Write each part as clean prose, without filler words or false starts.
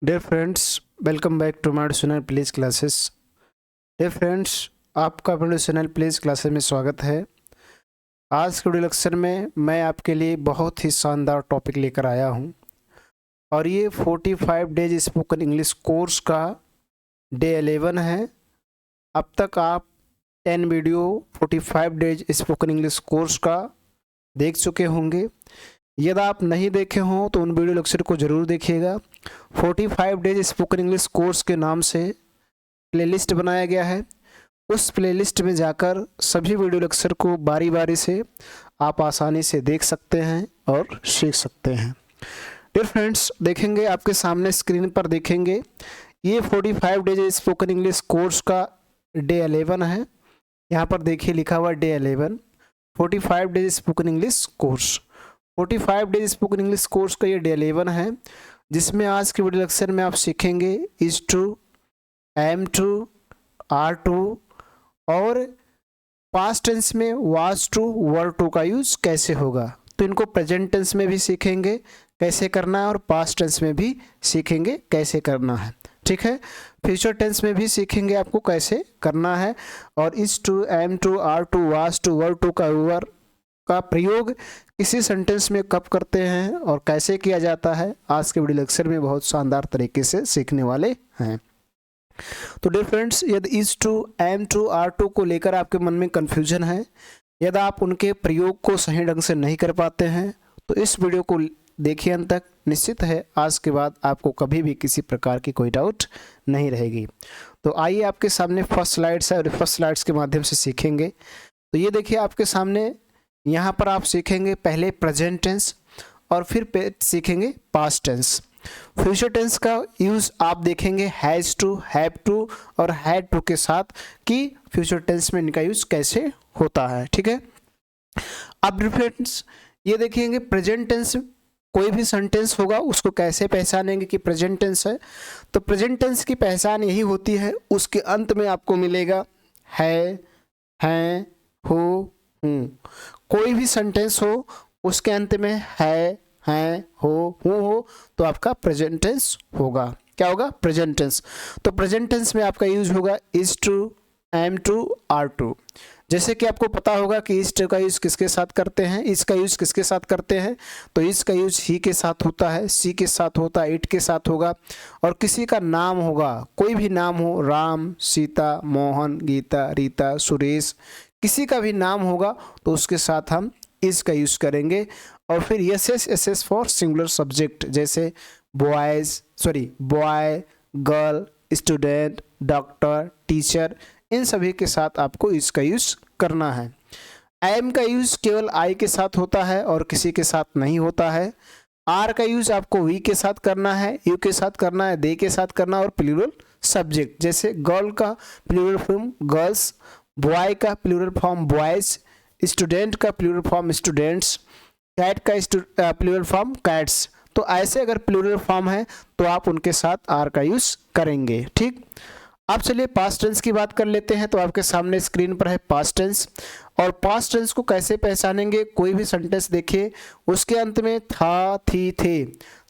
Dear friends, welcome back to my channel please classes. Dear friends, आपका अपने channel please classes में स्वागत है। आज के वीडियो लेक्चर में मैं आपके लिए बहुत ही शानदार टॉपिक लेकर आया हूं और ये 45 डेज स्पोकन इंग्लिश कोर्स का डे 11 है। अब तक आप 10 video 45 days spoken English course का देख चुके होंगे। यदि आप नहीं देखे हों तो उन वीडियो लेक्चर को ज़रूर देखिएगा। 45 डेज स्पोकन इंग्लिश कोर्स के नाम से प्लेलिस्ट बनाया गया है। उस प्लेलिस्ट में जाकर सभी वीडियो लेक्चर को बारी बारी से आप आसानी से देख सकते हैं और सीख सकते हैं। डियर फ्रेंड्स, देखेंगे आपके सामने स्क्रीन पर देखेंगे ये 45 डेज स्पोकन इंग्लिश कोर्स का डे 11 है। यहाँ पर देखिए लिखा हुआ day 11 45 days spoken English course. 45 days spoken English course का ये डे 11 है, जिसमें आज के वीडियो लेक्चर में आप सीखेंगे is to, am to, are to और पास्ट टेंस में वाज टू, वर टू का यूज कैसे होगा। तो इनको प्रेजेंट टेंस में भी सीखेंगे कैसे करना है और पास्ट टेंस में भी सीखेंगे कैसे करना है। ठीक है, फ्यूचर टेंस में भी सीखेंगे आपको कैसे करना है। और is to, am to, are to, was to, were to का प्रयोग किसी सेंटेंस में कब करते हैं और कैसे किया जाता है, आज के वीडियो लेक्चर में बहुत शानदार तरीके से सीखने वाले हैं। तो डियर फ्रेंड्स, यदि is to, am to, are to को लेकर आपके मन में कन्फ्यूजन है, यदि आप उनके प्रयोग को सही ढंग से नहीं कर पाते हैं, तो इस वीडियो को देखिए अंत तक। निश्चित है आज के बाद आपको कभी भी किसी प्रकार की कोई डाउट नहीं रहेगी। तो आइए आपके सामने फर्स्ट स्लाइड्स है और फर्स्ट स्लाइड्स के माध्यम से सीखेंगे। तो ये देखिए आपके सामने, यहाँ पर आप सीखेंगे पहले प्रेजेंट टेंस और फिर सीखेंगे पास्ट टेंस। फ्यूचर टेंस का यूज़ आप देखेंगे हैज़ टू, हैव टू और हैड टू के साथ कि फ्यूचर टेंस में इनका यूज़ कैसे होता है। ठीक है, अब फ्रेंड्स ये देखेंगे प्रेजेंट टेंस, कोई भी सेंटेंस होगा उसको कैसे पहचानेंगे कि प्रेजेंट टेंस है। तो प्रेजेंट टेंस की पहचान यही होती है, उसके अंत में आपको मिलेगा है, हैं, हो, हूँ। कोई भी सेंटेंस हो उसके अंत में है, हैं, हो तो आपका प्रेजेंट टेंस होगा। क्या होगा? Present tense. तो प्रेजेंट टेंस में आपका यूज होगा is to, am to, are to. जैसे कि आपको पता होगा कि इज का यूज किसके साथ करते हैं, इज का यूज किसके साथ करते हैं। तो इज का यूज ही के साथ होता है, सी के साथ होता है, इट के साथ होगा। और किसी का नाम होगा, कोई भी नाम हो, राम, सीता, मोहन, गीता, रीता, सुरेश, किसी का भी नाम होगा तो उसके साथ हम इज का यूज करेंगे। और फिर S S for singular subject, जैसे boy, girl, student, doctor, teacher, इन सभी के साथ आपको इसका यूज करना है। एम का यूज केवल आई के साथ होता है और किसी के साथ नहीं होता है। आर का यूज आपको वी के साथ करना है, यू के साथ करना है, दे के साथ करना है और प्लूरल सब्जेक्ट, जैसे गर्ल का प्लूरल फॉर्म गर्ल्स, बॉय का प्लूरल फॉर्म बॉयज, स्टूडेंट का प्लूरल फॉर्म स्टूडेंट्स, कैट का प्लूरल फॉर्म कैट्स। तो ऐसे अगर प्लूरल फॉर्म है तो आप उनके साथ आर का यूज करेंगे। ठीक, अब चलिए पास्ट टेंस की बात कर लेते हैं। तो आपके सामने स्क्रीन पर है पास्ट टेंस। और पास्ट टेंस को कैसे पहचानेंगे? कोई भी सेंटेंस देखिए उसके अंत में था, थी, थे,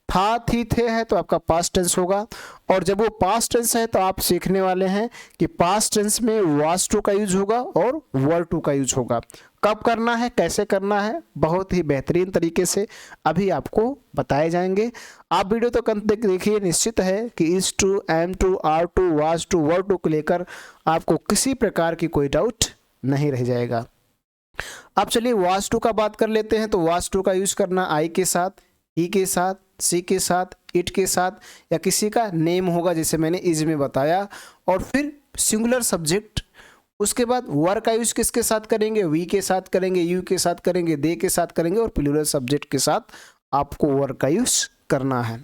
था, थी, थे है तो आपका पास्ट टेंस होगा। और जब वो पास्ट टेंस है तो आप सीखने वाले हैं कि पास्ट टेंस में वाज टू का यूज होगा और वर टू का यूज होगा। कब करना है, कैसे करना है, बहुत ही बेहतरीन तरीके से अभी आपको बताए जाएंगे। आप वीडियो तो अंत तक देखिए। निश्चित है कि is to, am to, are to, was to, were to को लेकर आपको किसी प्रकार की कोई डाउट नहीं रह जाएगा। अब चलिए वाज टू का बात कर लेते हैं। तो वाज टू का यूज करना आई के साथ, ई के साथ, सी के साथ, इट के साथ या किसी का नेम होगा जैसे मैंने इज में बताया। और फिर सिंगुलर सब्जेक्ट, उसके बाद वर का यूज किसके साथ करेंगे? वी के साथ करेंगे, यू के साथ करेंगे, दे के साथ करेंगे और प्लूरल सब्जेक्ट के साथ आपको वर का यूज करना है।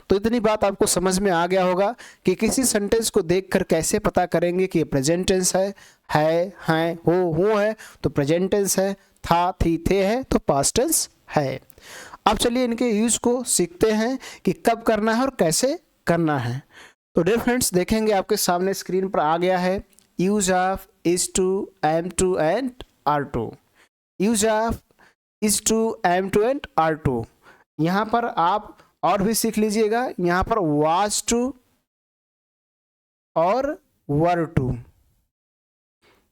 तो इतनी बात आपको समझ में आ गया होगा कि किसी सेंटेंस को देखकर कैसे पता करेंगे कि प्रेजेंट टेंस है, हैं, हो है तो प्रेजेंट टेंस है, था, थी, थे है तो पास्ट टेंस है। अब चलिए इनके यूज को सीखते हैं कि कब करना है और कैसे करना है। तो डियर फ्रेंड्स, देखेंगे आपके सामने स्क्रीन पर आ गया है use of is to, am to and are to. Use of is to, am to and are to, यहाँ पर आप और भी सीख लीजिएगा। यहाँ पर वाज टू और वर टू,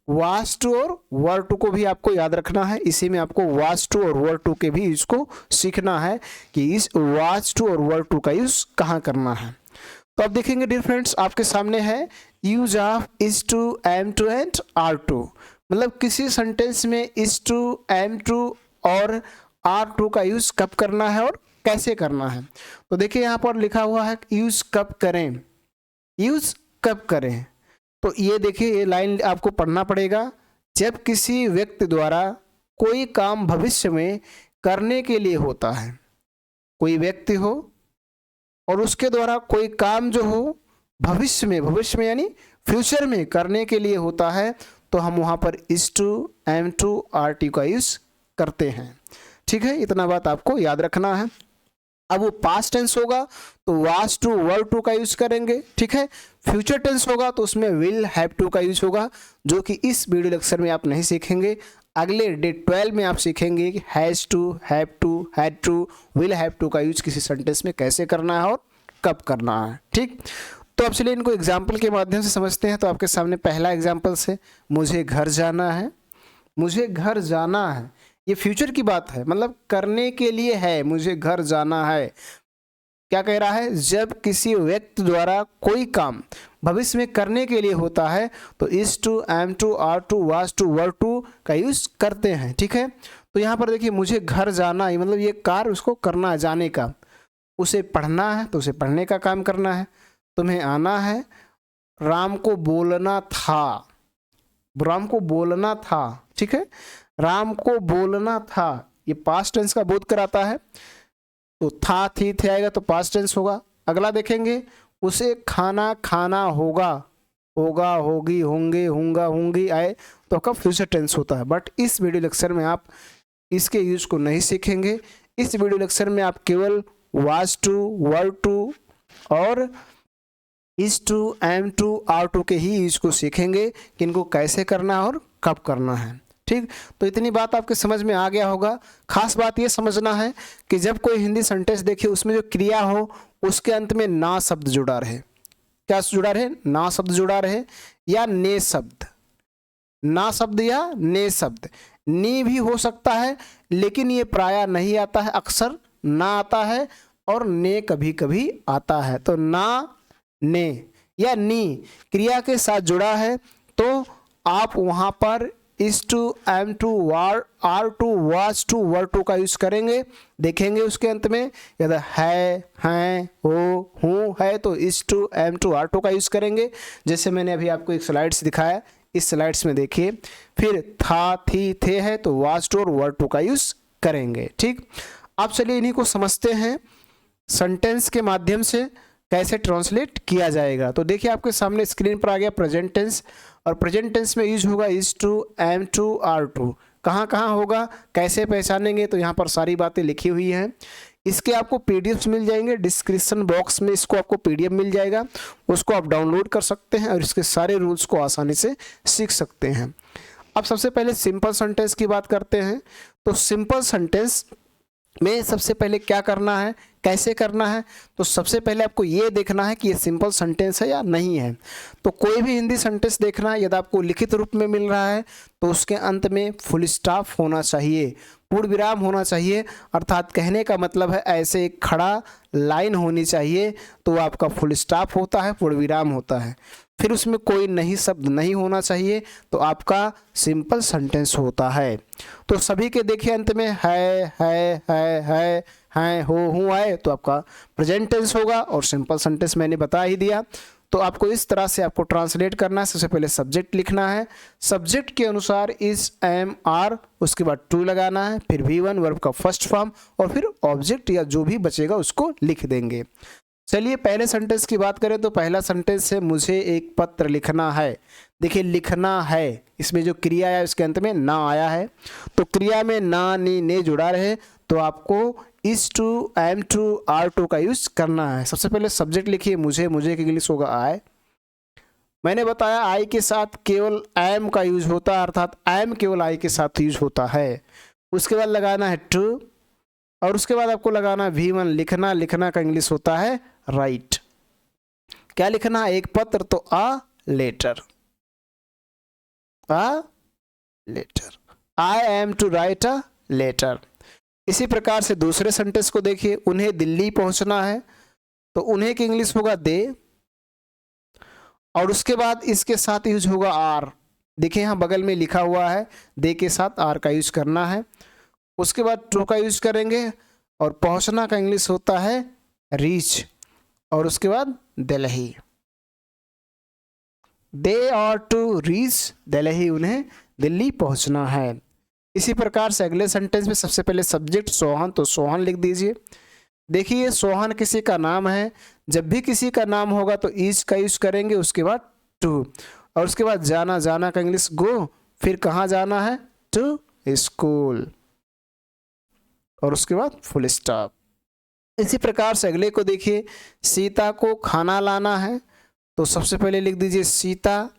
वाज टू और वर टू को भी आपको याद रखना है। इसी में आपको वाज टू और वर टू के भी इसको सीखना है कि इस वाज टू और वर टू का यूज कहाँ करना है। तो अब देखेंगे डियर फ्रेंड्स, आपके सामने है use of is to, am to and are to. मतलब किसी सेंटेंस में इज टू, एम टू और आर टू का यूज कब करना है और कैसे करना है। तो देखिए यहाँ पर लिखा हुआ है यूज कब करें, यूज कब करें। तो ये देखिए, ये लाइन आपको पढ़ना पड़ेगा। जब किसी व्यक्ति द्वारा कोई काम भविष्य में करने के लिए होता है, कोई व्यक्ति हो और उसके द्वारा कोई काम जो हो भविष्य में यानी फ्यूचर में करने के लिए होता है, तो हम वहाँ पर is to, am to, are to का यूज करते हैं। ठीक है, इतना बात आपको याद रखना है। अब वो पास्ट टेंस होगा तो वाज टू, वर टू का यूज करेंगे। ठीक है, फ्यूचर टेंस होगा तो उसमें विल, हैव टू का यूज होगा, जो कि इस वीडियो लेक्चर में आप नहीं सीखेंगे। अगले डे 12 में आप सीखेंगे कि has to, have to, had to, will have to का यूज किसी सेंटेंस में कैसे करना है और कब करना है। ठीक, तो अब चलिए इनको एग्जाम्पल के माध्यम से समझते हैं। तो आपके सामने पहला एग्जाम्पल से, मुझे घर जाना है। मुझे घर जाना है, ये फ्यूचर की बात है, मतलब करने के लिए है, मुझे घर जाना है। क्या कह रहा है, जब किसी व्यक्ति द्वारा कोई काम भविष्य में करने के लिए होता है तो is to, am to, are to, was to, were to का यूज करते हैं। ठीक है, तो यहाँ पर देखिए मुझे घर जाना है, मतलब ये कार्य उसको करना है, जाने का। उसे पढ़ना है तो उसे पढ़ने का काम करना है। तुम्हें आना है, राम को बोलना था, राम को बोलना था। ठीक है, राम को बोलना था, ये पास्ट टेंस का बोध कराता है। तो था, थी, थे आएगा तो पास्ट टेंस होगा। अगला देखेंगे, उसे खाना खाना होगा, होगा, होगी, होंगे, होंगा, होंगी आए तो आपका फ्यूचर टेंस होता है। बट इस वीडियो लेक्चर में आप इसके यूज को नहीं सीखेंगे। इस वीडियो लेक्चर में आप केवल वाज टू, वर टू और is to, am to, are to के ही यूज को सीखेंगे कि इनको कैसे करना है और कब करना है। ठीक, तो इतनी बात आपके समझ में आ गया होगा। खास बात ये समझना है कि जब कोई हिंदी सेंटेंस देखिए उसमें जो क्रिया हो उसके अंत में ना शब्द जुड़ा रहे। क्या जुड़ा रहे, ना शब्द जुड़ा रहे या ने शब्द, ना शब्द या ने शब्द। नी भी हो सकता है लेकिन ये प्रायः नहीं आता है, अक्सर ना आता है और ने कभी कभी आता है। तो ना, ने या नी क्रिया के साथ जुड़ा है तो आप वहाँ पर is to, am to, are to, was to, were to का यूज करेंगे। देखेंगे उसके अंत में यदि है, हैं, हो, हूँ है तो is to, am to, are to का यूज करेंगे। जैसे मैंने अभी आपको एक स्लाइड्स दिखाया, इस स्लाइड्स में देखिए। फिर था, थी, थे है तो वाज टू और वर टू का यूज करेंगे। ठीक, अब चलिए इन्हीं को समझते हैं सेंटेंस के माध्यम से कैसे ट्रांसलेट किया जाएगा। तो देखिए आपके सामने स्क्रीन पर आ गया प्रेजेंट टेंस, और प्रेजेंट टेंस में यूज होगा is to, am to, are to. कहाँ कहाँ होगा, कैसे पहचानेंगे, तो यहाँ पर सारी बातें लिखी हुई हैं। इसके आपको पीडीएफ्स मिल जाएंगे, डिस्क्रिप्शन बॉक्स में इसको आपको पीडीएफ मिल जाएगा, उसको आप डाउनलोड कर सकते हैं और इसके सारे रूल्स को आसानी से सीख सकते हैं। अब सबसे पहले सिंपल सेंटेंस की बात करते हैं। तो सिंपल सेंटेंस में सबसे पहले क्या करना है, कैसे करना है, तो सबसे पहले आपको ये देखना है कि ये सिंपल सेंटेंस है या नहीं है। तो कोई भी हिंदी सेंटेंस देखना है, यदि आपको लिखित रूप में मिल रहा है तो उसके अंत में फुल स्टॉप होना चाहिए, पूर्ण विराम होना चाहिए। अर्थात कहने का मतलब है ऐसे एक खड़ा लाइन होनी चाहिए तो आपका फुल स्टॉप होता है, पूर्ण विराम होता है। फिर उसमें कोई नहीं शब्द नहीं होना चाहिए तो आपका सिंपल सेंटेंस होता है। तो सभी के देखिए अंत में है, हैं, हो, हूँ आए तो आपका प्रेजेंट टेंस होगा और सिंपल सेंटेंस मैंने बता ही दिया। तो आपको इस तरह से आपको ट्रांसलेट करना है। सबसे पहले सब्जेक्ट लिखना है, सब्जेक्ट के अनुसार इज, एम, आर, उसके बाद टू लगाना है, फिर V1 वर्ब का फर्स्ट फॉर्म और फिर ऑब्जेक्ट या जो भी बचेगा उसको लिख देंगे। चलिए पहले सेंटेंस की बात करें तो पहला सेंटेंस है मुझे एक पत्र लिखना है। देखिए लिखना है, इसमें जो क्रिया है उसके अंत में ना आया है, तो क्रिया में ना, नी, ने जुड़ा रहे तो आपको is to, am to, are to का यूज करना है। सबसे पहले सब्जेक्ट लिखिए, मुझे, मुझे की इंग्लिश होगा आई। मैंने बताया आई के साथ केवल एम का यूज होता है, अर्थात एम केवल आई के साथ यूज होता है। उसके बाद लगाना है टू और उसके बाद आपको लगाना V1 लिखना, लिखना का इंग्लिश होता है राइट। क्या लिखना? एक पत्र, तो a letter, a letter, I am to write a letter. इसी प्रकार से दूसरे सेंटेंस को देखिए, उन्हें दिल्ली पहुंचना है, तो उन्हें की इंग्लिश होगा दे, और उसके बाद इसके साथ यूज होगा आर। देखिए यहाँ बगल में लिखा हुआ है, दे के साथ आर का यूज करना है। उसके बाद टू का यूज करेंगे, और पहुंचना का इंग्लिश होता है रीच, और उसके बाद दिल्ली, दे और टू रीच दिल्ली, उन्हें दिल्ली पहुंचना है। इसी प्रकार से अगले सेंटेंस में सबसे पहले सब्जेक्ट सोहन, तो सोहन लिख दीजिए। देखिए सोहन किसी का नाम है, जब भी किसी का नाम होगा तो इज का यूज करेंगे, उसके बाद टू, और उसके बाद जाना, जाना का इंग्लिश गो, फिर कहाँ जाना है? टू स्कूल, और उसके बाद फुल स्टॉप। इसी प्रकार से अगले को देखिए, सीता को खाना लाना है, तो सबसे पहले लिख दीजिए सीता,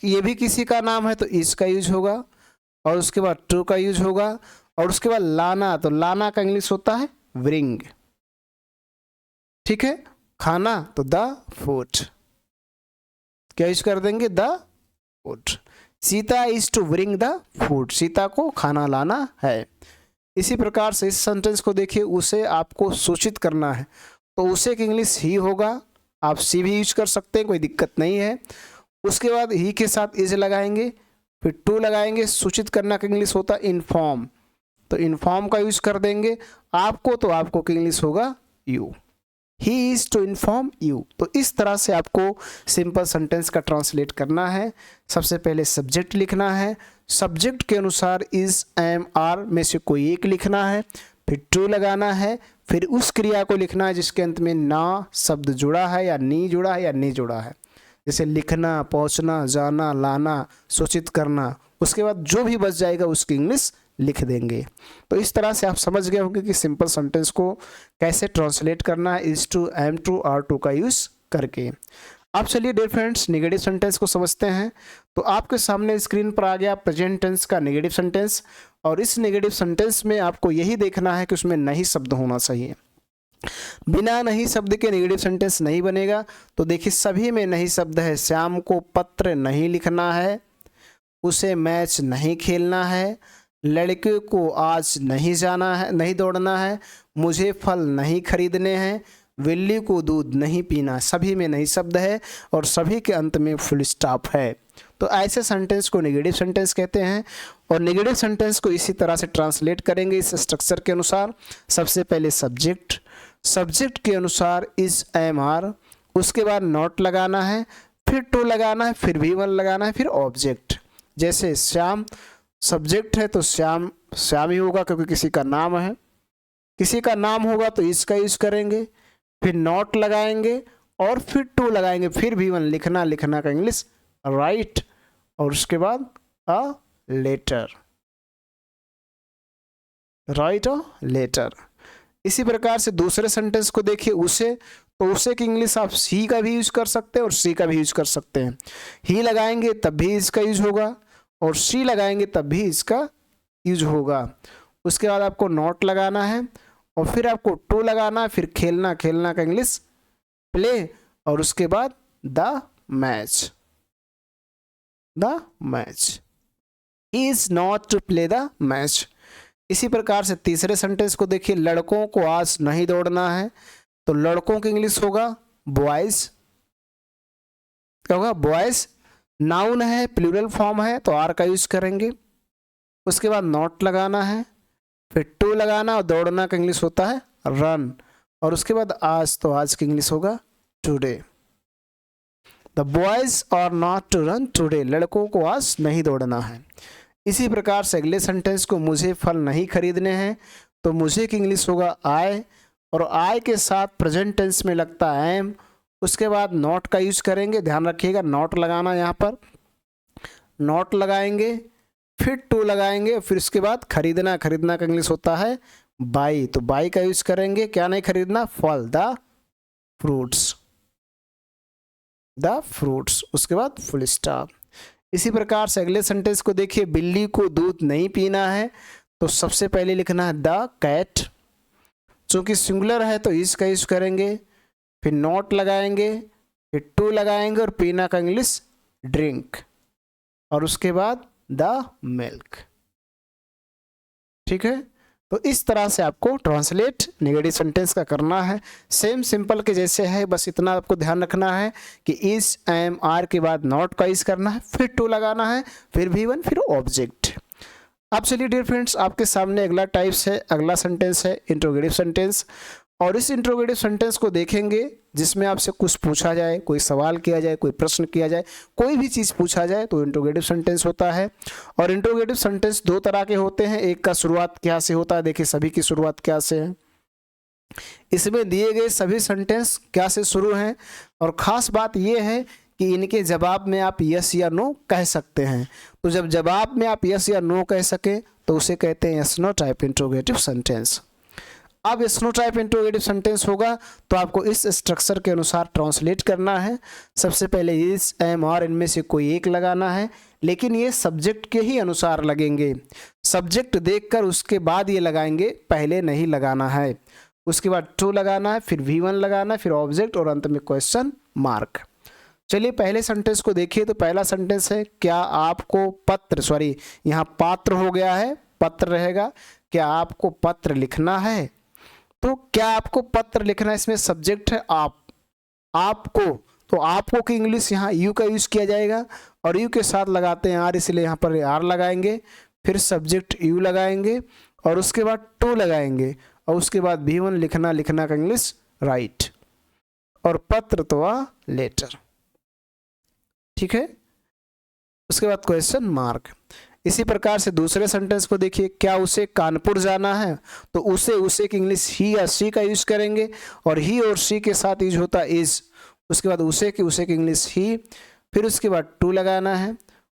ये भी किसी का नाम है तो इज का यूज होगा, और उसके बाद टू का यूज होगा, और उसके बाद लाना, तो लाना का इंग्लिश होता है ब्रिंग, ठीक है। खाना तो द फूड, क्या यूज कर देंगे? The food. Sita is to bring the food, Sita को खाना लाना है। इसी प्रकार से इस सेंटेंस को देखिए, उसे आपको सूचित करना है, तो उसे की इंग्लिश ही होगा, आप सी भी यूज कर सकते हैं, कोई दिक्कत नहीं है। उसके बाद ही के साथ इज लगाएंगे, फिर टू लगाएंगे, सूचित करना का इंग्लिश होता है इन्फॉर्म, तो इन्फॉर्म का यूज कर देंगे। आपको तो आपको का इंग्लिश होगा you, he is to inform you. तो इस तरह से आपको सिंपल सेंटेंस का ट्रांसलेट करना है। सबसे पहले सब्जेक्ट लिखना है, सब्जेक्ट के अनुसार इज, एम, आर में से कोई एक लिखना है, फिर टू लगाना है, फिर उस क्रिया को लिखना है जिसके अंत में ना शब्द जुड़ा है, या नी जुड़ा है, या नहीं जुड़ा है, जैसे लिखना, पहुंचना, जाना, लाना, सूचित करना। उसके बाद जो भी बच जाएगा उसकी इंग्लिश लिख देंगे। तो इस तरह से आप समझ गए होंगे कि सिंपल सेंटेंस को कैसे ट्रांसलेट करना है, is to, am to, are to का यूज करके। अब चलिए डियर फ्रेंड्स नेगेटिव सेंटेंस को समझते हैं। तो आपके सामने स्क्रीन पर आ गया प्रेजेंट टेंस का नेगेटिव सेंटेंस, और इस नेगेटिव सेंटेंस में आपको यही देखना है कि उसमें नहीं शब्द होना चाहिए। बिना नहीं शब्द के नेगेटिव सेंटेंस नहीं बनेगा। तो देखिए सभी में नहीं शब्द है। श्याम को पत्र नहीं लिखना है, उसे मैच नहीं खेलना है, लड़के को आज नहीं जाना है, नहीं दौड़ना है, मुझे फल नहीं खरीदने हैं, बिल्ली को दूध नहीं पीना। सभी में नहीं शब्द है और सभी के अंत में फुल स्टॉप है। तो ऐसे सेंटेंस को नेगेटिव सेंटेंस कहते हैं। और नेगेटिव सेंटेंस को इसी तरह से ट्रांसलेट करेंगे इस स्ट्रक्चर के अनुसार। सबसे पहले सब्जेक्ट, सब्जेक्ट के अनुसार इज, एम, आर, उसके बाद नॉट लगाना है, फिर टू लगाना है, फिर भी वन लगाना है, फिर ऑब्जेक्ट। जैसे श्याम सब्जेक्ट है तो श्याम श्याम ही होगा क्योंकि किसी का नाम है, किसी का नाम होगा तो इसका यूज करेंगे, फिर नॉट लगाएंगे और फिर टू लगाएंगे, फिर भी वन लिखना, लिखना का इंग्लिश राइट, और उसके बाद a letter, right a letter. इसी प्रकार से दूसरे सेंटेंस को देखिए, उसे, तो उसे की इंग्लिश आप सी का भी यूज कर सकते हैं और सी का भी यूज कर सकते हैं। ही लगाएंगे तब भी इसका यूज होगा और सी लगाएंगे तब भी इसका यूज होगा। उसके बाद आपको नॉट लगाना है और फिर आपको टू लगाना है, फिर खेलना, खेलना का इंग्लिश प्ले, और उसके बाद the match, the match, is not to play the match. इसी प्रकार से तीसरे सेंटेंस को देखिए, लड़कों को आज नहीं दौड़ना है, तो लड़कों की इंग्लिश होगा बॉयज, क्या होगा बॉयज। नाउन है, प्लूरल फॉर्म है तो आर का यूज करेंगे। उसके बाद नॉट लगाना है, फिर टू लगाना और दौड़ना का इंग्लिश होता है रन, और उसके बाद आज, तो आज की इंग्लिश होगा today. The boys are not to run today, लड़कों को आज नहीं दौड़ना है। इसी प्रकार से अगले सेंटेंस को, मुझे फल नहीं खरीदने हैं, तो मुझे की इंग्लिश होगा आई, और आई के साथ प्रेजेंट टेंस में लगता है एम। उसके बाद नॉट का यूज करेंगे, ध्यान रखिएगा नॉट लगाना, यहाँ पर नॉट लगाएंगे, फिर टू लगाएंगे, फिर उसके बाद खरीदना, खरीदना का इंग्लिश होता है बाई, तो बाई का यूज करेंगे। क्या नहीं खरीदना? फल, द फ्रूट्स, द फ्रूट्स। उसके बाद फुल स्टॉप। इसी प्रकार से अगले सेंटेंस को देखिए, बिल्ली को दूध नहीं पीना है, तो सबसे पहले लिखना है द कैट, चूँकि सिंगुलर है तो इज का यूज करेंगे, फिर नॉट लगाएंगे, फिर टू लगाएंगे और पीना का इंग्लिश ड्रिंक, और उसके बाद द मिल्क। ठीक है, तो इस तरह से आपको ट्रांसलेट नेगेटिव सेंटेंस का करना है। सेम सिंपल के जैसे है, बस इतना आपको ध्यान रखना है कि इज एम आर के बाद नॉट का यूज करना है, फिर टू लगाना है, फिर V1, फिर ऑब्जेक्ट। अब चलिए डियर फ्रेंड्स, आपके सामने अगला टाइप्स है, अगला सेंटेंस है इंट्रोगेटिव सेंटेंस। और इस इंट्रोगेटिव सेंटेंस को देखेंगे जिसमें आपसे कुछ पूछा जाए, कोई सवाल किया जाए, कोई प्रश्न किया जाए, कोई भी चीज़ पूछा जाए तो इंट्रोगेटिव सेंटेंस होता है। और इंट्रोगेटिव सेंटेंस दो तरह के होते हैं, एक का शुरुआत क्या से होता है, देखिए सभी की शुरुआत क्या से है। इसमें दिए गए सभी सेंटेंस क्या से शुरू हैं, और ख़ास बात यह है कि इनके जवाब में आप यस या नो कह सकते हैं। तो जब जवाब में आप यस या नो कह सकें तो उसे कहते हैं yes no type interrogative sentence. अब yes no type interrogative sentence होगा तो आपको इस स्ट्रक्चर के अनुसार ट्रांसलेट करना है। सबसे पहले इज एम आर इनमें से कोई एक लगाना है, लेकिन ये सब्जेक्ट के ही अनुसार लगेंगे। सब्जेक्ट देखकर उसके बाद ये लगाएंगे, पहले नहीं लगाना है। उसके बाद टू लगाना है, फिर V1 लगाना है, फिर ऑब्जेक्ट और अंत में क्वेश्चन मार्क। चलिए पहले सेंटेंस को देखिए। तो पहला सेंटेंस है, क्या आपको पत्र, यहाँ पात्र हो गया है, पत्र रहेगा, क्या आपको पत्र लिखना है। तो क्या आपको पत्र लिखना है, इसमें सब्जेक्ट है आप, आपको, तो आपको की इंग्लिश यहाँ यू का यूज किया जाएगा, और यू के साथ लगाते हैं आर, इसलिए यहाँ पर आर लगाएंगे, फिर सब्जेक्ट यू लगाएंगे, और उसके बाद टू लगाएंगे, और उसके बाद V1 लिखना का इंग्लिश राइट, और पत्र तो लेटर। ठीक है, उसके बाद क्वेश्चन मार्क। इसी प्रकार से दूसरे सेंटेंस को देखिए, क्या उसे कानपुर जाना है, तो उसे की इंग्लिश ही या सी का यूज करेंगे, और ही और सी के साथ यूज होता है इज। उसके बाद उसे की इंग्लिश ही, फिर उसके बाद टू लगाना है,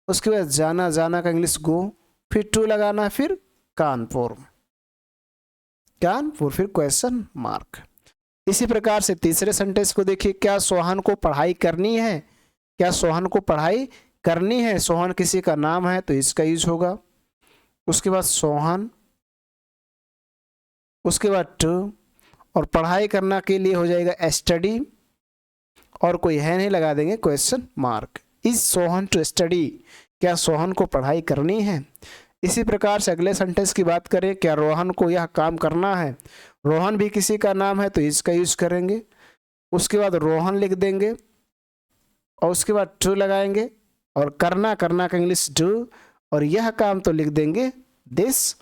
उसके बाद जाना का इंग्लिश गो, फिर टू लगाना है, फिर कानपुर, फिर क्वेश्चन मार्क। इसी प्रकार से तीसरे सेंटेंस को देखिए, क्या सोहन को पढ़ाई करनी है, क्या सोहन को पढ़ाई करनी है, सोहन किसी का नाम है तो इसका यूज होगा। उसके बाद सोहन, उसके बाद टू, और पढ़ाई करना के लिए हो जाएगा स्टडी, और कोई है नहीं लगा देंगे question mark. Is Sohan to study, क्या सोहन को पढ़ाई करनी है। इसी प्रकार से अगले सेंटेंस की बात करें, क्या रोहन को यह काम करना है, रोहन भी किसी का नाम है तो इसका यूज करेंगे। उसके बाद रोहन लिख देंगे, और उसके बाद टू लगाएंगे, और करना का इंग्लिश डू, और यह काम तो लिख देंगे दिस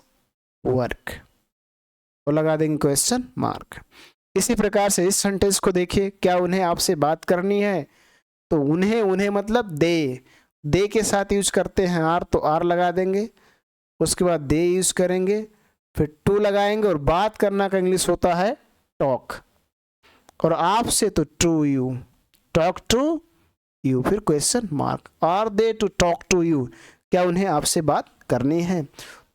वर्क, तो लगा देंगे क्वेश्चन मार्क। इसी प्रकार से इस सेंटेंस को देखिए, क्या उन्हें आपसे बात करनी है, तो उन्हें मतलब दे के साथ यूज करते हैं आर, तो आर लगा देंगे। उसके बाद दे यूज करेंगे, फिर टू लगाएंगे, और बात करना का इंग्लिश होता है टॉक, और आपसे तो to you, talk to you, फिर question mark. Are they to talk to you, क्या उन्हें आपसे बात करनी है।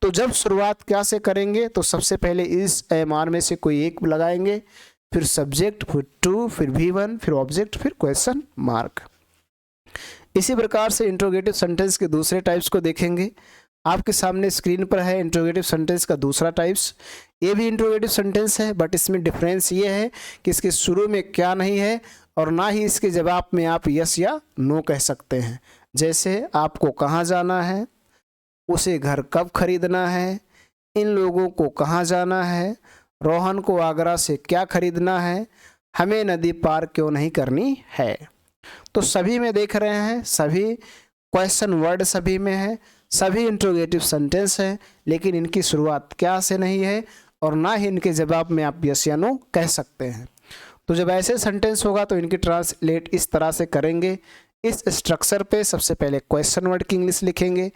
तो जब शुरुआत क्या से करेंगे, तो सबसे पहले इस एम आर में से कोई एक लगाएंगे, फिर सब्जेक्ट, फिर टू, फिर V1, फिर ऑब्जेक्ट, फिर क्वेश्चन मार्क। इसी प्रकार से इंट्रोगेटिव सेंटेंस के दूसरे टाइप्स को देखेंगे। आपके सामने स्क्रीन पर है इंट्रोगेटिव सेंटेंस का दूसरा टाइप्स। ये भी इंट्रोगेटिव सेंटेंस है, बट इसमें डिफरेंस ये है कि इसके शुरू में क्या नहीं है, और ना ही इसके जवाब में आप यस या नो कह सकते हैं। जैसे आपको कहाँ जाना है, उसे घर कब खरीदना है, इन लोगों को कहाँ जाना है, रोहन को आगरा से क्या खरीदना है, हमें नदी पार क्यों नहीं करनी है। तो सभी में देख रहे हैं, सभी क्वेश्चन वर्ड सभी में है, सभी इंट्रोगेटिव सेंटेंस है, लेकिन इनकी शुरुआत क्या से नहीं है, और ना ही इनके जवाब में आप यस या नो कह सकते हैं। तो जब ऐसे सेंटेंस होगा तो इनकी ट्रांसलेट इस तरह से करेंगे। इस स्ट्रक्चर पे सबसे पहले क्वेश्चन वर्ड की इंग्लिश लिखेंगे।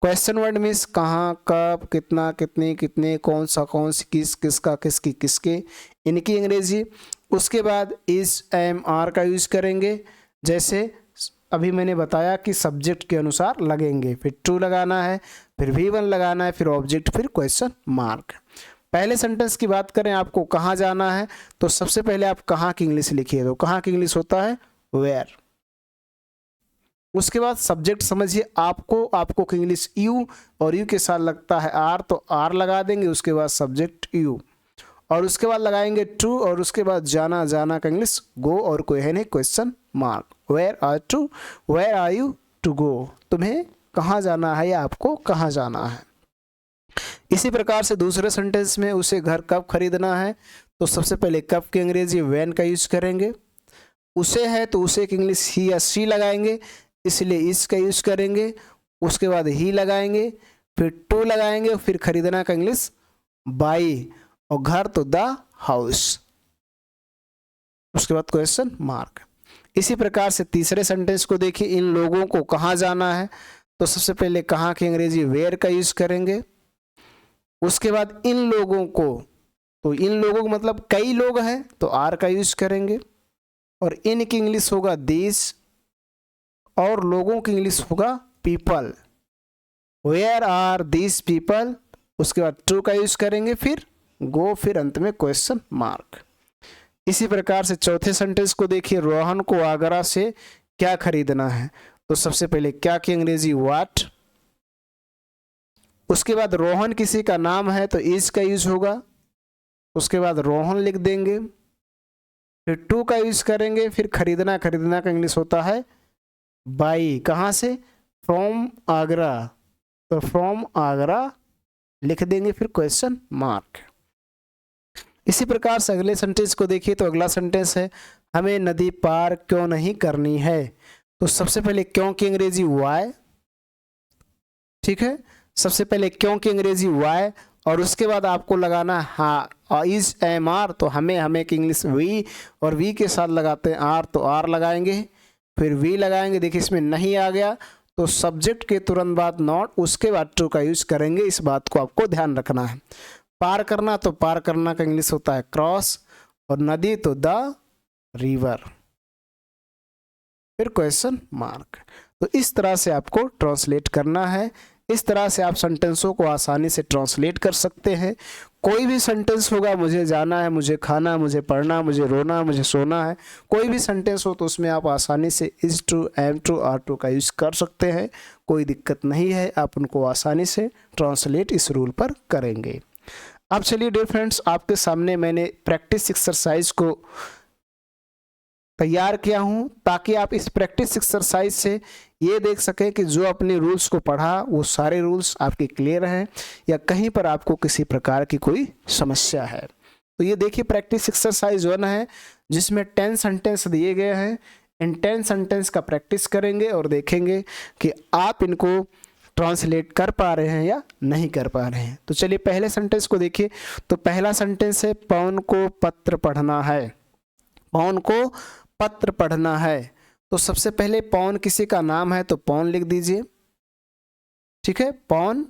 क्वेश्चन वर्ड मीन्स कहाँ, कब, कितना, कितने, कितने, कौन सा, कौन सी, किस, किसका, किसकी, किसके, इनकी अंग्रेजी। उसके बाद इज एम आर का यूज करेंगे, जैसे अभी मैंने बताया कि सब्जेक्ट के अनुसार लगेंगे, फिर टू लगाना है, फिर V1 लगाना है, फिर ऑब्जेक्ट, फिर क्वेश्चन मार्क। पहले सेंटेंस की बात करें, आपको कहाँ जाना है, तो सबसे पहले आप कहाँ की इंग्लिश लिखिए, तो कहाँ की इंग्लिश होता है वेयर। उसके बाद सब्जेक्ट समझिए, आपको की इंग्लिश यू, और यू के साथ लगता है आर, तो आर लगा देंगे। उसके बाद सब्जेक्ट यू, और उसके बाद लगाएंगे टू, और उसके बाद जाना, जाना का इंग्लिश गो, और कोई है नहीं question mark. Where are you to go, तुम्हें कहाँ जाना है या आपको कहाँ जाना है। इसी प्रकार से दूसरे सेंटेंस में उसे घर कब खरीदना है, तो सबसे पहले कब की अंग्रेजी व्हेन का यूज करेंगे। उसे है तो उसे की इंग्लिश ही या शी लगाएंगे, इसलिए इस का यूज करेंगे। उसके बाद ही लगाएंगे, फिर टू लगाएंगे, फिर खरीदना का इंग्लिश बाई, और घर तो द हाउस, उसके बाद क्वेश्चन मार्क। इसी प्रकार से तीसरे सेंटेंस को देखिए, इन लोगों को कहाँ जाना है, तो सबसे पहले कहाँ की अंग्रेजी वेयर का यूज करेंगे। उसके बाद इन लोगों को, तो इन लोगों का मतलब कई लोग हैं तो आर का यूज करेंगे, और इन की इंग्लिश होगा दिस, और लोगों की इंग्लिश होगा people. Where are this people, उसके बाद टू का यूज करेंगे, फिर गो, फिर अंत में क्वेश्चन मार्क। इसी प्रकार से चौथे सेंटेंस को देखिए, रोहन को आगरा से क्या खरीदना है, तो सबसे पहले क्या की अंग्रेजी व्हाट। उसके बाद रोहन किसी का नाम है तो इज का यूज होगा, उसके बाद रोहन लिख देंगे, फिर टू का यूज करेंगे, फिर खरीदना, खरीदना का इंग्लिश होता है बाई, कहाँ से, फ्रॉम आगरा, तो फ्रॉम आगरा लिख देंगे, फिर क्वेश्चन मार्क। इसी प्रकार से अगले सेंटेंस को देखिए, तो अगला सेंटेंस है, हमें नदी पार क्यों नहीं करनी है, तो सबसे पहले क्यों की अंग्रेजी वाई, ठीक है, सबसे पहले क्यों की अंग्रेजी वाई, और उसके बाद आपको लगाना हाँ इज एम आर, तो हमें की इंग्लिश वी, और वी के साथ लगाते हैं आर, तो आर लगाएंगे, फिर वी लगाएंगे। देखिए इसमें नहीं आ गया तो सब्जेक्ट के तुरंत बाद नॉट, उसके बाद टू का यूज करेंगे, इस बात को आपको ध्यान रखना है। पार करना, तो पार करना का इंग्लिश होता है क्रॉस, और नदी तो द रिवर, फिर क्वेश्चन मार्क। तो इस तरह से आपको ट्रांसलेट करना है। इस तरह से आप सेंटेंसों को आसानी से ट्रांसलेट कर सकते हैं। कोई भी सेंटेंस होगा, मुझे जाना है, मुझे खाना, मुझे पढ़ना, मुझे रोना, मुझे सोना है, कोई भी सेंटेंस हो तो उसमें आप आसानी से is to, am to, are to का यूज़ कर सकते हैं, कोई दिक्कत नहीं है। आप उनको आसानी से ट्रांसलेट इस रूल पर करेंगे। अब चलिए डियर फ्रेंड्स, आपके सामने मैंने प्रैक्टिस एक्सरसाइज को तैयार किया हूं, ताकि आप इस प्रैक्टिस एक्सरसाइज से ये देख सकें कि जो अपने रूल्स को पढ़ा वो सारे रूल्स आपके क्लियर हैं, या कहीं पर आपको किसी प्रकार की कोई समस्या है। तो ये देखिए प्रैक्टिस एक्सरसाइज 1 है, जिसमें 10 सेंटेंस दिए गए हैं। इन 10 सेंटेंस का प्रैक्टिस करेंगे और देखेंगे कि आप इनको ट्रांसलेट कर पा रहे हैं या नहीं कर पा रहे हैं। तो चलिए पहले सेंटेंस को देखिए। तो पहला सेंटेंस है, पवन को पत्र पढ़ना है। पवन को पत्र पढ़ना है, तो सबसे पहले पवन किसी का नाम है तो पवन लिख दीजिए, ठीक है। पवन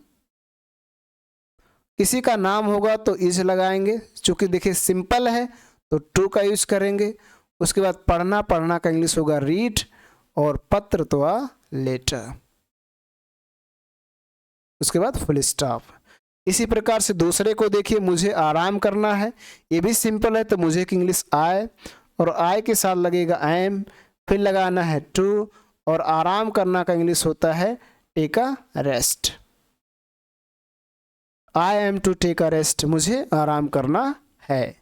किसी का नाम होगा तो इज लगाएंगे, चूंकि देखिए सिंपल है तो टू का यूज करेंगे। उसके बाद पढ़ना, पढ़ना का इंग्लिश होगा रीड, और पत्र तो आ लेटर, उसके बाद फुल स्टॉप। इसी प्रकार से दूसरे को देखिए, मुझे आराम करना है, ये भी सिंपल है, तो मुझे की इंग्लिश आए, और आय के साथ लगेगा एम, फिर लगाना है टू, और आराम करना का इंग्लिश होता है take a rest. I am to take a rest, मुझे आराम करना है।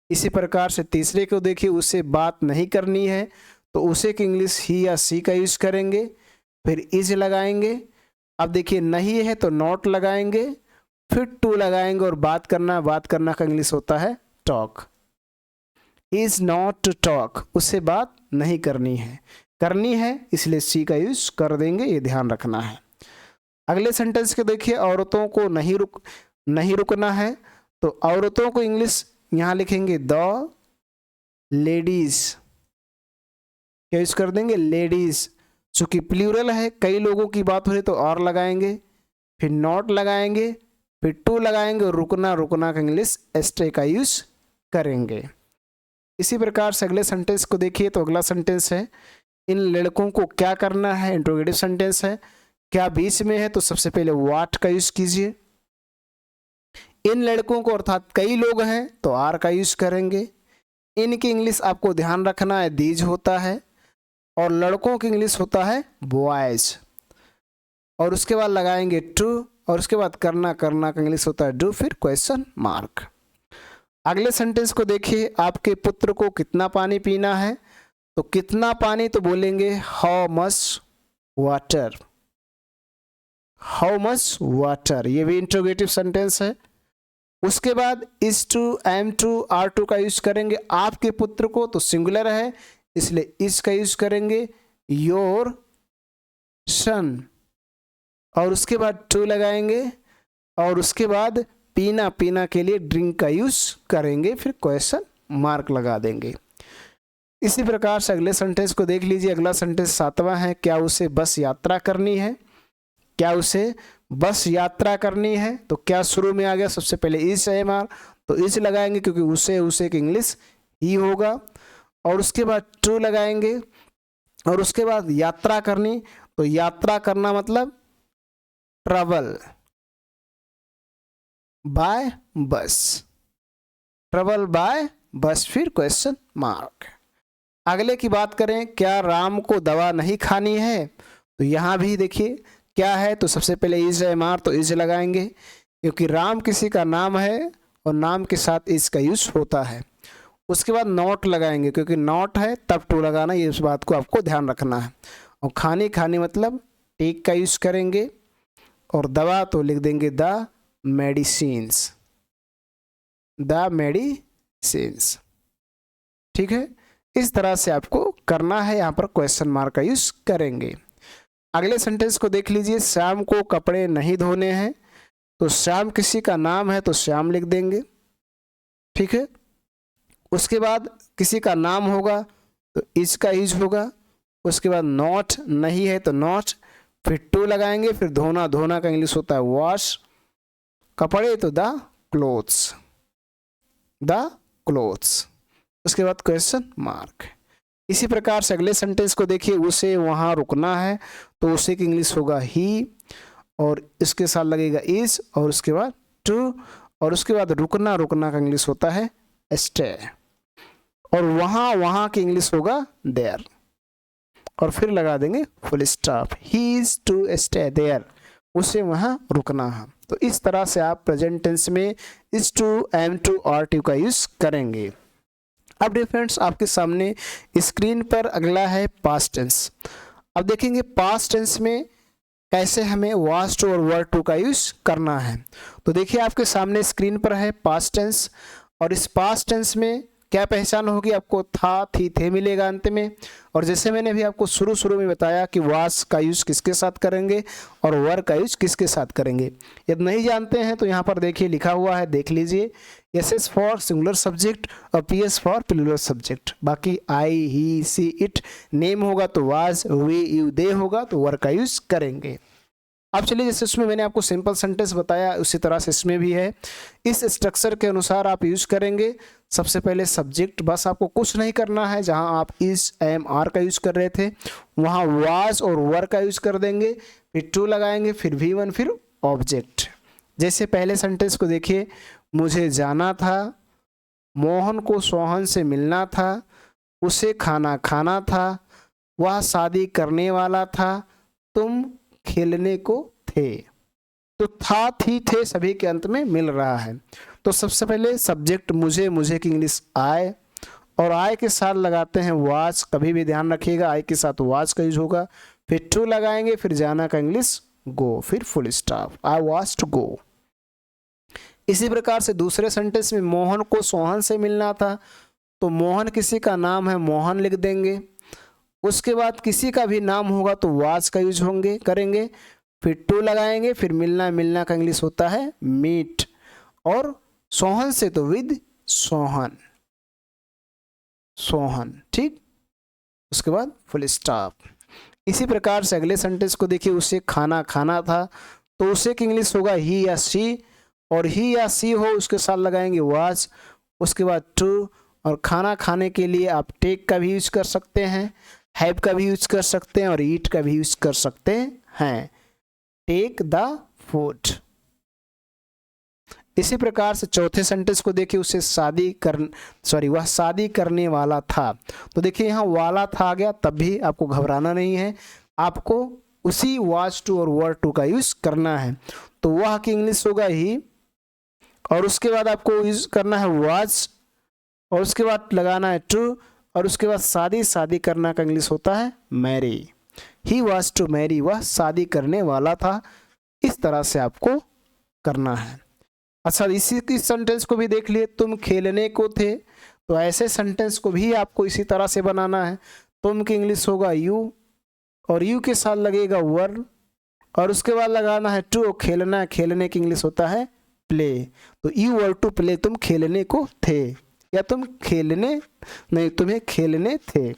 इसी प्रकार से तीसरे को देखिए, उसे बात नहीं करनी है, तो उसे की इंग्लिश ही या सी का यूज करेंगे, फिर इज लगाएंगे। अब देखिए नहीं है तो नॉट लगाएंगे, फिर टू लगाएंगे, और बात करना का इंग्लिश होता है talk. Is not to talk, उससे बात नहीं करनी है, इसलिए सी का यूज कर देंगे, ये ध्यान रखना है। अगले सेंटेंस के देखिए, औरतों को नहीं रुकना है, तो औरतों को इंग्लिश यहां लिखेंगे द लेडीज, क्या यूज कर देंगे लेडीज, चूंकि प्लूरल है, कई लोगों की बात हो रही तो और लगाएंगे, फिर नॉट लगाएंगे, फिर टू लगाएंगे, और रुकना का इंग्लिश स्टे का यूज करेंगे। इसी प्रकार से अगले सेंटेंस को देखिए। तो अगला सेंटेंस है, इन लड़कों को क्या करना है, इंट्रोगेटिव सेंटेंस है। क्या बीच में है, तो सबसे पहले व्हाट का यूज कीजिए। इन लड़कों को अर्थात कई लोग हैं तो आर का यूज करेंगे। इनकी इंग्लिश आपको ध्यान रखना है दीज होता है, और लड़कों की इंग्लिश होता है बॉयज, और उसके बाद लगाएंगे टू, और उसके बाद करना का इंग्लिश होता है डू, फिर क्वेश्चन मार्क। अगले सेंटेंस को देखिए, आपके पुत्र को कितना पानी पीना है। तो कितना पानी तो बोलेंगे how much water, how much water, ये भी इंट्रोगेटिव सेंटेंस है। उसके बाद is to, am to, are to का यूज करेंगे। आपके पुत्र को तो सिंगुलर है इसलिए इस का यूज करेंगे, योर सन, और उसके बाद टू लगाएंगे, और उसके बाद पीना, पीना के लिए ड्रिंक का यूज करेंगे, फिर क्वेश्चन मार्क लगा देंगे। इसी प्रकार से अगले सेंटेंस को देख लीजिए। अगला सेंटेंस 7वां है, क्या उसे बस यात्रा करनी है, क्या उसे बस यात्रा करनी है। तो क्या शुरू में आ गया, सबसे पहले इज एम आर, तो इज लगाएंगे क्योंकि उसे की इंग्लिश ही होगा, और उसके बाद टू लगाएंगे, और उसके बाद यात्रा करनी, तो यात्रा करना मतलब ट्रैवल बाय बस, ट्रैवल बाय बस, फिर क्वेश्चन मार्क। अगले की बात करें, क्या राम को दवा नहीं खानी है। तो यहाँ भी देखिए क्या है, तो सबसे पहले इज एम आर, तो इज लगाएंगे क्योंकि राम किसी का नाम है और नाम के साथ इज का यूज होता है। उसके बाद नॉट लगाएंगे क्योंकि नॉट है तब टू लगाना, ये इस बात को आपको ध्यान रखना है। और खानी, खानी मतलब टेक का यूज करेंगे, और दवा तो लिख देंगे द मेडिसिन्स, द मेडिसिन्स। ठीक है, इस तरह से आपको करना है, यहाँ पर क्वेश्चन मार्क का यूज करेंगे। अगले सेंटेंस को देख लीजिए, श्याम को कपड़े नहीं धोने हैं। तो श्याम किसी का नाम है तो श्याम लिख देंगे, ठीक है। उसके बाद किसी का नाम होगा तो इज का यूज होगा। उसके बाद नॉट, नहीं है तो नॉट, फिर टू लगाएंगे, फिर धोना, धोना का इंग्लिश होता है वॉश, कपड़े तो द क्लोथ्स, द क्लोथ्स। उसके बाद क्वेश्चन मार्क। इसी प्रकार से अगले सेंटेंस को देखिए, उसे वहाँ रुकना है तो उसे की इंग्लिश होगा ही, और इसके साथ लगेगा इज, और उसके बाद टू, और उसके बाद रुकना, रुकना का इंग्लिश होता है स्टे, और वहाँ, वहाँ की इंग्लिश होगा देयर, और फिर लगा देंगे full stop, he is to stay there, उसे वहाँ रुकना है। तो इस तरह से आप प्रेजेंट टेंस में is to, am to, are to का यूज करेंगे। अब डियर फ्रेंड्स, आपके सामने स्क्रीन पर अगला है पास्ट टेंस। अब देखेंगे पास्ट टेंस में कैसे हमें वाज टू और वर टू का यूज करना है। तो देखिए आपके सामने स्क्रीन पर है पास्ट टेंस, और इस पास्ट टेंस में क्या पहचान होगी, आपको था, थी, थे मिलेगा अंत में। और जैसे मैंने भी आपको शुरू में बताया कि वाज का यूज किसके साथ करेंगे और वर का यूज किसके साथ करेंगे। यदि नहीं जानते हैं तो यहाँ पर देखिए लिखा हुआ है, देख लीजिए। S S for singular subject और P S for plural subject. बाकी I, he, C, it, name होगा तो वाज, वी, यू, दे होगा तो वर का यूज करेंगे। अब चलिए, जैसे उसमें मैंने आपको सिंपल सेंटेंस बताया उसी तरह से इसमें भी है। इस स्ट्रक्चर के अनुसार आप यूज करेंगे। सबसे पहले सब्जेक्ट, बस आपको कुछ नहीं करना है, जहां आप इज, एम, आर का यूज कर रहे थे वहां वाज और वर का यूज कर देंगे, फिर टू लगाएंगे, फिर V1, फिर ऑब्जेक्ट। जैसे पहले सेंटेंस को देखिए, मुझे जाना था, मोहन को सोहन से मिलना था, उसे खाना खाना था, वह शादी करने वाला था, तुम खेलने को थे। तो था, थी, थे सभी के अंत में मिल रहा है। तो सबसे पहले सब्जेक्ट मुझे, मुझे की इंग्लिश आई, और आई के साथ लगाते हैं वाज। कभी भी ध्यान रखिएगा आई के साथ वाज का यूज होगा। फिर टू लगाएंगे, फिर जाना का इंग्लिश गो, फिर full stop, I was to go. इसी प्रकार से दूसरे सेंटेंस में मोहन को सोहन से मिलना था, तो मोहन किसी का नाम है, मोहन लिख देंगे। उसके बाद किसी का भी नाम होगा तो वाज का यूज होंगे करेंगे, फिर टू लगाएंगे, फिर मिलना, मिलना का इंग्लिश होता है मीट, और सोहन से तो विद सोहन, सोहन, ठीक। उसके बाद फुल स्टॉप। इसी प्रकार से अगले सेंटेंस को देखिए, उसे खाना खाना था, तो उसे की इंग्लिश होगा ही या सी, और ही या सी हो उसके साथ लगाएंगे वाज, उसके बाद टू, और खाना खाने के लिए आप टेक का भी यूज कर सकते हैं, हैव का भी यूज कर सकते हैं, और ईट का भी यूज कर सकते हैं, टेक द फूड। इसी प्रकार से चौथे सेंटेंस को देखिए, उसे वह शादी करने वाला था। तो देखिए यहाँ वाला था आ गया, तब भी आपको घबराना नहीं है, आपको उसी वाज टू और वर टू का यूज करना है। तो वह की इंग्लिश होगा ही, और उसके बाद आपको यूज करना है वाज, और उसके बाद लगाना है टू, और उसके बाद शादी, शादी करना का इंग्लिश होता है marry. He was to marry, वह शादी करने वाला था। इस तरह से आपको करना है। अच्छा, इसी सेंटेंस को भी देख लिए, तुम खेलने को थे, तो ऐसे सेंटेंस को भी आपको इसी तरह से बनाना है। तुम की इंग्लिश होगा यू, और यू के साथ लगेगा वर, और उसके बाद लगाना है टू, खेलना है, खेलने की इंग्लिश होता है प्ले। तो यू वर टू प्ले, तुम खेलने को थे, या तुम खेलने नहीं, तुम्हें खेलने थे।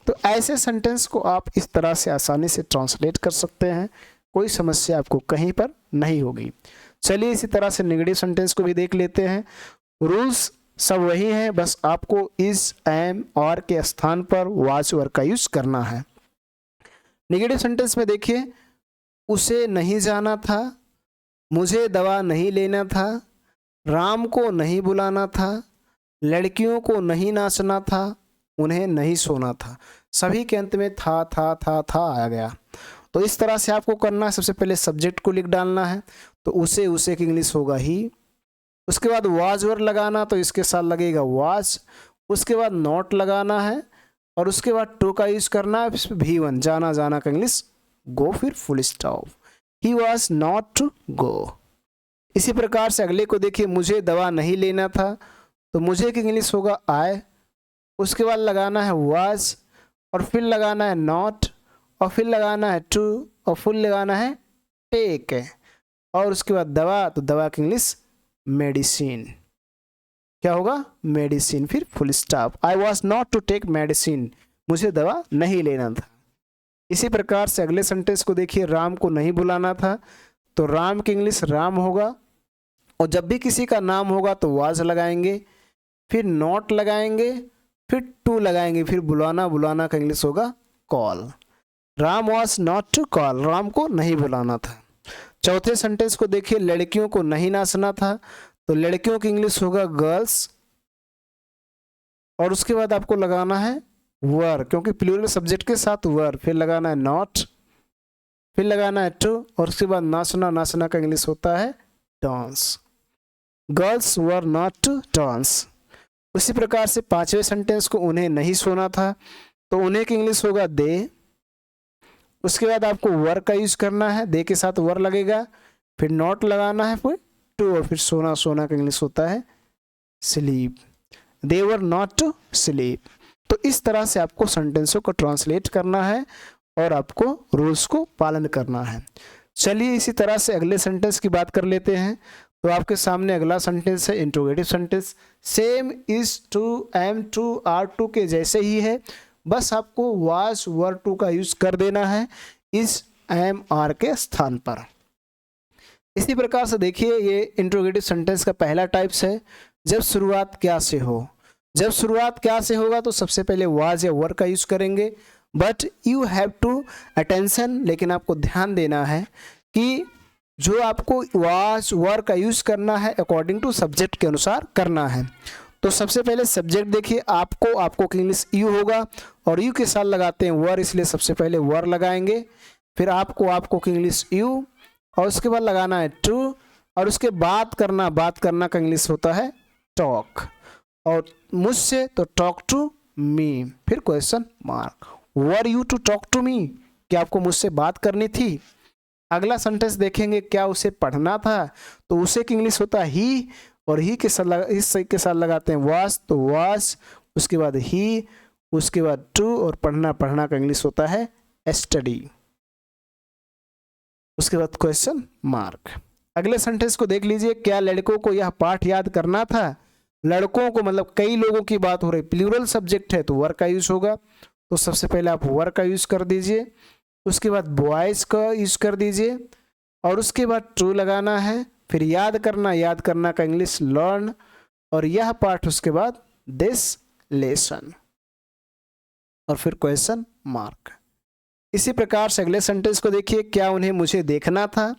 तो ऐसे सेंटेंस को आप इस तरह से आसानी से ट्रांसलेट कर सकते हैं, कोई समस्या आपको कहीं पर नहीं होगी। चलिए इसी तरह से नेगेटिव सेंटेंस को भी देख लेते हैं। रूल्स सब वही हैं, बस आपको इज, एम, और के स्थान पर वाज वर का यूज करना है। नेगेटिव सेंटेंस में देखिए, उसे नहीं जाना था, मुझे दवा नहीं लेना था, राम को नहीं बुलाना था, लड़कियों को नहीं नाचना था, उन्हें नहीं सोना था। सभी के अंत में था आ गया। तो इस तरह से आपको करना है। सबसे पहले सब्जेक्ट को लिख डालना है, तो उसे की इंग्लिश होगा ही। उसके बाद वाज वर लगाना, तो इसके साथ लगेगा वाज। उसके बाद नॉट लगाना है, और उसके बाद टू का यूज करना है। V1 जाना, जाना का इंग्लिश गो, फिर full stop. He was not to go. इसी प्रकार से अगले को देखिए, मुझे दवा नहीं लेना था, तो मुझे की इंग्लिश होगा आई। उसके बाद लगाना है वाज, और फिर लगाना है नॉट, और फिर लगाना है टू, और फिर लगाना है टेक, और उसके बाद दवा, तो दवा की इंग्लिश मेडिसिन। क्या होगा? मेडिसिन, फिर full stop. I was not to take medicine, मुझे दवा नहीं लेना था। इसी प्रकार से अगले सेंटेंस को देखिए, राम को नहीं बुलाना था, तो राम की इंग्लिश राम होगा, और जब भी किसी का नाम होगा तो वाज लगाएंगे, फिर नॉट लगाएंगे, फिर टू लगाएंगे, फिर बुलाना, बुलाना का इंग्लिश होगा call. Ram was not to call, Ram को नहीं बुलाना था। चौथे सेंटेंस को देखिए, लड़कियों को नहीं नाचना था, तो लड़कियों की इंग्लिश होगा गर्ल्स, और उसके बाद आपको लगाना है वर, क्योंकि प्लूरल सब्जेक्ट के साथ वर, फिर लगाना है नॉट, फिर लगाना है टू, और उसके बाद नाचना, नाचना का इंग्लिश होता है dance. Girls were not to dance. उसी प्रकार से पांचवें सेंटेंस को, उन्हें नहीं सोना था, तो उन्हें की इंग्लिश होगा दे। उसके बाद आपको वर का यूज करना है, दे के साथ वर लगेगा, फिर नॉट लगाना है, फिर टू, और फिर सोना, सोना का इंग्लिश होता है sleep. They were not to sleep. तो इस तरह से आपको सेंटेंसों को ट्रांसलेट करना है, और आपको रूल्स को पालन करना है। चलिए इसी तरह से अगले सेंटेंस की बात कर लेते हैं। तो आपके सामने अगला सेंटेंस है interrogative sentence. Same, is to, am to, are to के जैसे ही है, बस आपको वाज वर टू का यूज कर देना है इज, एम, आर के स्थान पर। इसी प्रकार से देखिए, ये इंट्रोगेटिव सेंटेंस का पहला टाइप्स है, जब शुरुआत क्या से हो। जब शुरुआत क्या से होगा तो सबसे पहले वाज या वर का यूज करेंगे, but you have to attention, लेकिन आपको ध्यान देना है कि जो आपको वाज वर का यूज करना है अकॉर्डिंग टू सब्जेक्ट के अनुसार करना है। तो सबसे पहले सब्जेक्ट देखिए, आपको की इंग्लिश यू होगा, और यू के साथ लगाते हैं वर, इसलिए सबसे पहले वर लगाएंगे, फिर आपको की इंग्लिश यू, और उसके बाद लगाना है टू, और उसके बात करना का इंग्लिश होता है टॉक, और मुझसे तो टॉक टू मी, फिर question mark. Were you to talk to me, क्या आपको मुझसे बात करनी थी। अगला सेंटेंस देखेंगे, क्या उसे पढ़ना था, तो उसे की इंग्लिश होता है ही, और ही के साथ लगाते हैं वाज, तो वाज, उसके बाद ही, उसके बाद टू, और पढ़ना का इंग्लिश होता है स्टडी, उसके बाद क्वेश्चन मार्क। अगले सेंटेंस को देख लीजिए, क्या लड़कों को यह पाठ याद करना था। लड़कों को मतलब कई लोगों की बात हो रही, प्लूरल सब्जेक्ट है तो वर का यूज होगा, तो सबसे पहले आप वर का यूज कर दीजिए, उसके बाद बॉयज का यूज कर दीजिए, और उसके बाद टू लगाना है, फिर याद करना का इंग्लिश लर्न, और यह पाठ उसके बाद दिस लेसन, और फिर क्वेश्चन मार्क। इसी प्रकार से अगले सेंटेंस को देखिए, क्या उन्हें मुझे देखना था,